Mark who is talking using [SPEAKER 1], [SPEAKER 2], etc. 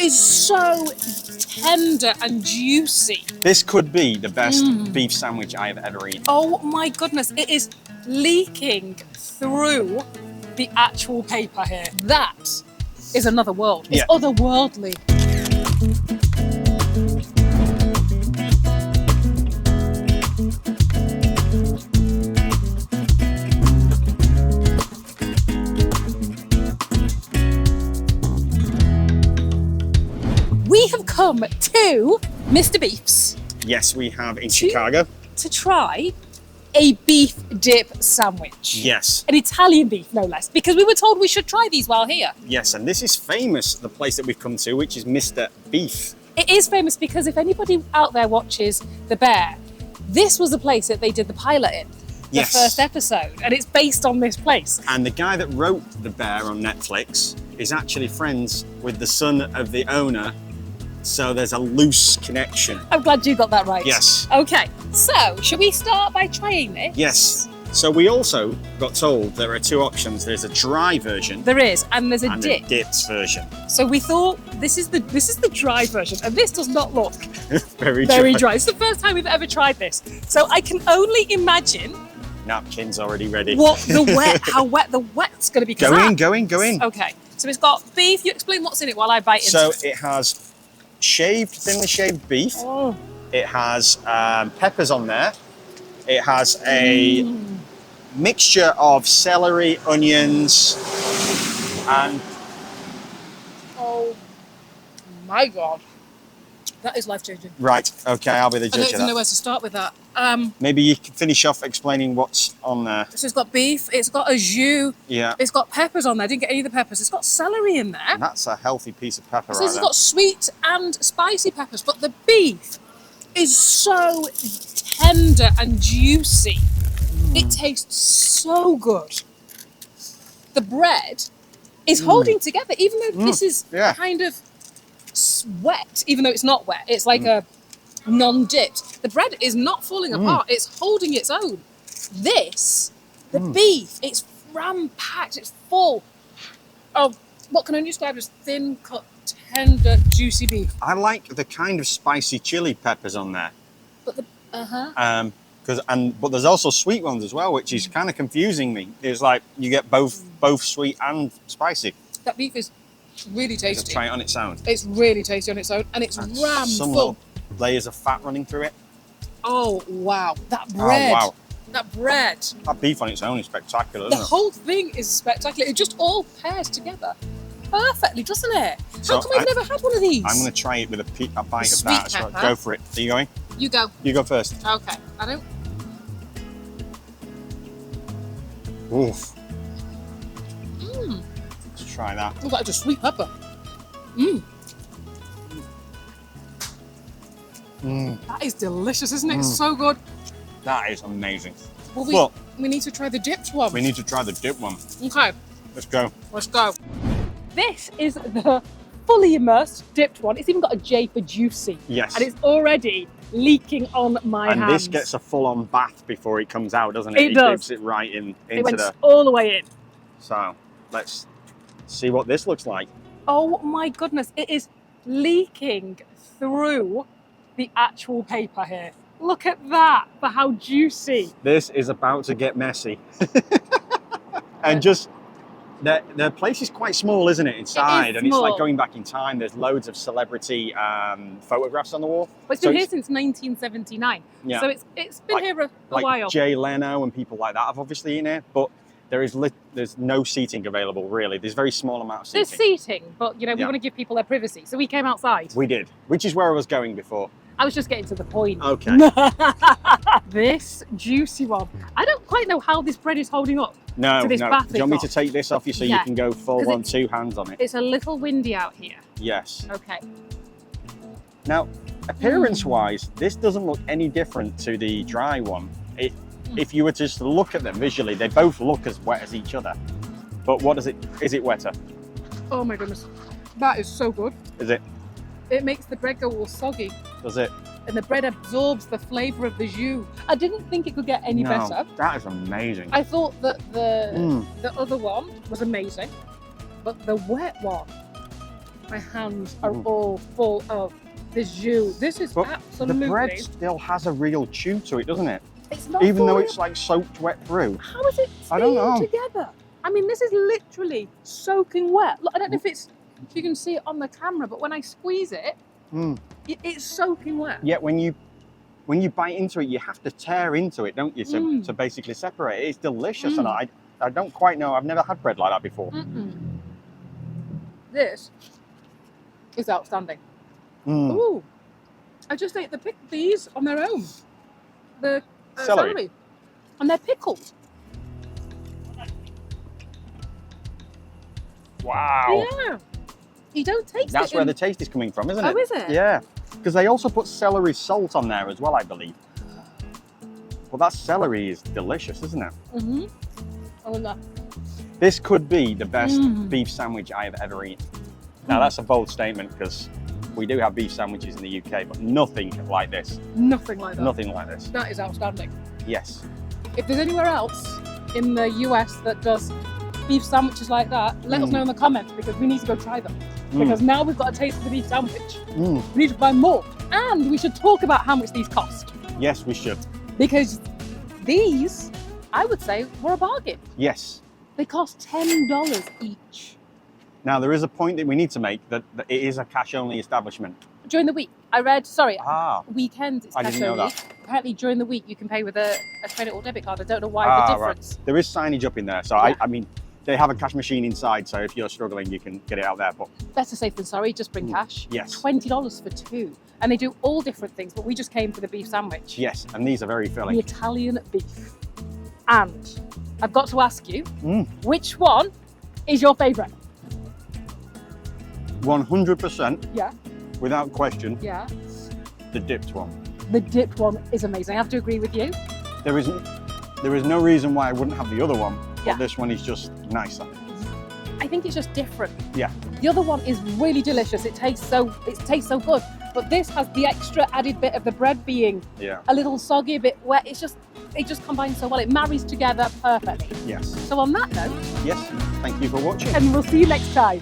[SPEAKER 1] is so tender and juicy.
[SPEAKER 2] This could be the best beef sandwich I have ever eaten.
[SPEAKER 1] Oh my goodness, it is leaking through the actual paper here. That is another world. It's otherworldly. We have come to Mr. Beef's.
[SPEAKER 2] Yes, we have in Chicago.
[SPEAKER 1] To try a beef dip sandwich.
[SPEAKER 2] Yes.
[SPEAKER 1] An Italian beef, no less, because we were told we should try these while here.
[SPEAKER 2] Yes, and this is famous, the place that we've come to, which is Mr. Beef.
[SPEAKER 1] It is famous because if anybody out there watches The Bear, this was the place that they did the pilot in. The first episode, and it's based on this place.
[SPEAKER 2] And the guy that wrote The Bear on Netflix is actually friends with the son of the owner, so there's a loose connection.
[SPEAKER 1] I'm glad you got that right.
[SPEAKER 2] Yes.
[SPEAKER 1] Okay, so should we start by trying this?
[SPEAKER 2] Yes. So we also got told there are two options. There's a dry version.
[SPEAKER 1] There is, and there's a
[SPEAKER 2] and
[SPEAKER 1] dip.
[SPEAKER 2] a dipped version.
[SPEAKER 1] So we thought this is the dry version, and this does not look
[SPEAKER 2] very
[SPEAKER 1] dry. It's the first time we've ever tried this, so I can only imagine.
[SPEAKER 2] Napkins already ready.
[SPEAKER 1] How wet the wet's going to be.
[SPEAKER 2] Go in.
[SPEAKER 1] Okay, so it's got beef. You explain what's in it while I bite into it.
[SPEAKER 2] So it has thinly shaved beef.
[SPEAKER 1] Oh.
[SPEAKER 2] It has peppers on there. It has a mixture of celery, onions, and...
[SPEAKER 1] Oh my God. That is life-changing.
[SPEAKER 2] Right, okay, I'll be the judge of that.
[SPEAKER 1] I don't even know where to start with that.
[SPEAKER 2] Maybe you can finish off explaining what's on there.
[SPEAKER 1] So it's got beef, it's got a jus,
[SPEAKER 2] yeah.
[SPEAKER 1] It's got peppers on there. I didn't get any of the peppers. It's got celery in there.
[SPEAKER 2] And that's a healthy piece of pepper,
[SPEAKER 1] So
[SPEAKER 2] right
[SPEAKER 1] it's got sweet and spicy peppers, but the beef is so tender and juicy. It tastes so good. The bread is holding together, even though this is kind of wet, even though it's not wet. It's like a non-dipped. The bread is not falling apart. It's holding its own. This, the beef, it's ram-packed. It's full of what can only describe as thin-cut, tender, juicy beef.
[SPEAKER 2] I like the kind of spicy chili peppers on there.
[SPEAKER 1] But
[SPEAKER 2] but there's also sweet ones as well, which is kind of confusing me. It's like you get both sweet and spicy.
[SPEAKER 1] That beef is really tasty.
[SPEAKER 2] Just try it on its own.
[SPEAKER 1] It's really tasty on its own, and it's ram
[SPEAKER 2] some
[SPEAKER 1] full.
[SPEAKER 2] Little layers of fat running through it.
[SPEAKER 1] Oh wow, that bread!
[SPEAKER 2] Oh, wow.
[SPEAKER 1] That bread!
[SPEAKER 2] That beef on its own is spectacular.
[SPEAKER 1] The whole thing is spectacular. It just all pairs together perfectly, doesn't it?
[SPEAKER 2] So
[SPEAKER 1] how come I've never had one of these?
[SPEAKER 2] I'm going to try it with a bite of
[SPEAKER 1] Sweet
[SPEAKER 2] that. So
[SPEAKER 1] pepper.
[SPEAKER 2] go for it. Are you going?
[SPEAKER 1] You go.
[SPEAKER 2] You go first.
[SPEAKER 1] Okay. I don't.
[SPEAKER 2] Oof. Let's try that.
[SPEAKER 1] Oh, that's a sweet pepper. That is delicious, isn't it? It's so good.
[SPEAKER 2] That is amazing.
[SPEAKER 1] Well, we need to try the dipped one.
[SPEAKER 2] We need to try the dip one.
[SPEAKER 1] Okay.
[SPEAKER 2] Let's go.
[SPEAKER 1] Let's go. This is the fully immersed dipped one. It's even got a J for juicy.
[SPEAKER 2] Yes.
[SPEAKER 1] And it's already leaking on my hands.
[SPEAKER 2] And this gets a full-on bath before it comes out, doesn't it?
[SPEAKER 1] It does.
[SPEAKER 2] Dips it right into
[SPEAKER 1] it went all the way in.
[SPEAKER 2] So let's see what this looks like.
[SPEAKER 1] Oh my goodness, it is leaking through the actual paper here. Look at that, for how juicy.
[SPEAKER 2] This is about to get messy. And just, the place is quite small, isn't it, inside? And it's like going back in time. There's loads of celebrity photographs on the wall.
[SPEAKER 1] But it's been here since 1979.
[SPEAKER 2] Yeah.
[SPEAKER 1] So it's been here a while.
[SPEAKER 2] Jay Leno and people like that have obviously in here, but there's no seating available, really. There's very small amount of seating.
[SPEAKER 1] There's seating, but we want to give people their privacy. So we came outside.
[SPEAKER 2] We did, which is where I was going before.
[SPEAKER 1] I was just getting to the point.
[SPEAKER 2] Okay.
[SPEAKER 1] This juicy one. I don't quite know how this bread is holding up.
[SPEAKER 2] No.
[SPEAKER 1] To this bath
[SPEAKER 2] Do you want me to take this off you so you can go full on 2 hands on it?
[SPEAKER 1] It's a little windy out here.
[SPEAKER 2] Yes.
[SPEAKER 1] Okay.
[SPEAKER 2] Now, appearance-wise, this doesn't look any different to the dry one. If you were just to look at them visually, they both look as wet as each other. But is it wetter?
[SPEAKER 1] Oh my goodness. That is so good.
[SPEAKER 2] Is it?
[SPEAKER 1] It makes the bread go all soggy.
[SPEAKER 2] Does it?
[SPEAKER 1] And the bread absorbs the flavour of the jus. I didn't think it could get any better.
[SPEAKER 2] That is amazing.
[SPEAKER 1] I thought that the other one was amazing, but the wet one My hands are all full of the jus. This is
[SPEAKER 2] But
[SPEAKER 1] absolutely...
[SPEAKER 2] the bread still has a real chew to it, doesn't it?
[SPEAKER 1] It's not
[SPEAKER 2] Even though
[SPEAKER 1] falling
[SPEAKER 2] it's like soaked wet through.
[SPEAKER 1] How is it
[SPEAKER 2] I don't
[SPEAKER 1] staying
[SPEAKER 2] know.
[SPEAKER 1] together? I mean, this is literally soaking wet. Look, I don't know if you can see it on the camera, but when I squeeze it, it's soaking wet.
[SPEAKER 2] Yet when you bite into it, you have to tear into it, don't you, to basically separate it. It's delicious, and I don't quite know. I've never had bread like that before.
[SPEAKER 1] This is outstanding. Ooh, I just ate these on their own. The celery. And they're pickled.
[SPEAKER 2] Wow.
[SPEAKER 1] Yeah. You don't taste it.
[SPEAKER 2] That's where the taste is coming from, isn't it?
[SPEAKER 1] Oh, is it?
[SPEAKER 2] Yeah. Because they also put celery salt on there as well, I believe. Well, that celery is delicious, isn't it?
[SPEAKER 1] Oh, no.
[SPEAKER 2] This could be the best beef sandwich I have ever eaten. Now, that's a bold statement because we do have beef sandwiches in the UK, but nothing like this.
[SPEAKER 1] Nothing like that.
[SPEAKER 2] Nothing like this.
[SPEAKER 1] That is outstanding.
[SPEAKER 2] Yes.
[SPEAKER 1] If there's anywhere else in the US that does beef sandwiches like that, let us know in the comments because we need to go try them. Because now we've got a taste of the beef sandwich. We need to buy more. And we should talk about how much these cost.
[SPEAKER 2] Yes, we should.
[SPEAKER 1] Because these, I would say, were a bargain.
[SPEAKER 2] Yes.
[SPEAKER 1] They cost $10 each.
[SPEAKER 2] Now, there is a point that we need to make that it is a cash-only establishment.
[SPEAKER 1] During the week, I read, weekends it's
[SPEAKER 2] I
[SPEAKER 1] cash
[SPEAKER 2] didn't know
[SPEAKER 1] only.
[SPEAKER 2] that.
[SPEAKER 1] Apparently during the week you can pay with a credit or debit card. I don't know why the difference.
[SPEAKER 2] Right. There is signage up in there, so
[SPEAKER 1] Yeah.
[SPEAKER 2] I mean, they have a cash machine inside, so if you're struggling, you can get it out there. But
[SPEAKER 1] Better safe than sorry, just bring cash.
[SPEAKER 2] Yes.
[SPEAKER 1] $20 for two. And they do all different things, but we just came for the beef sandwich.
[SPEAKER 2] yes, and these are very
[SPEAKER 1] The
[SPEAKER 2] filling.
[SPEAKER 1] Italian beef. And I've got to ask you, which one is your favourite?
[SPEAKER 2] 100%,
[SPEAKER 1] Yeah.
[SPEAKER 2] without question,
[SPEAKER 1] Yeah.
[SPEAKER 2] the dipped one.
[SPEAKER 1] The dipped one is amazing. I have to agree with you.
[SPEAKER 2] There is no reason why I wouldn't have the other one, but
[SPEAKER 1] Yeah.
[SPEAKER 2] this one is just nicer.
[SPEAKER 1] I think it's just different.
[SPEAKER 2] Yeah.
[SPEAKER 1] The other one is really delicious. It tastes so good. But this has the extra added bit of the bread being a little soggy, a bit wet. It just combines so well. It marries together perfectly.
[SPEAKER 2] Yes.
[SPEAKER 1] So on that note,
[SPEAKER 2] Yes. Thank you for watching.
[SPEAKER 1] and we'll see you next time.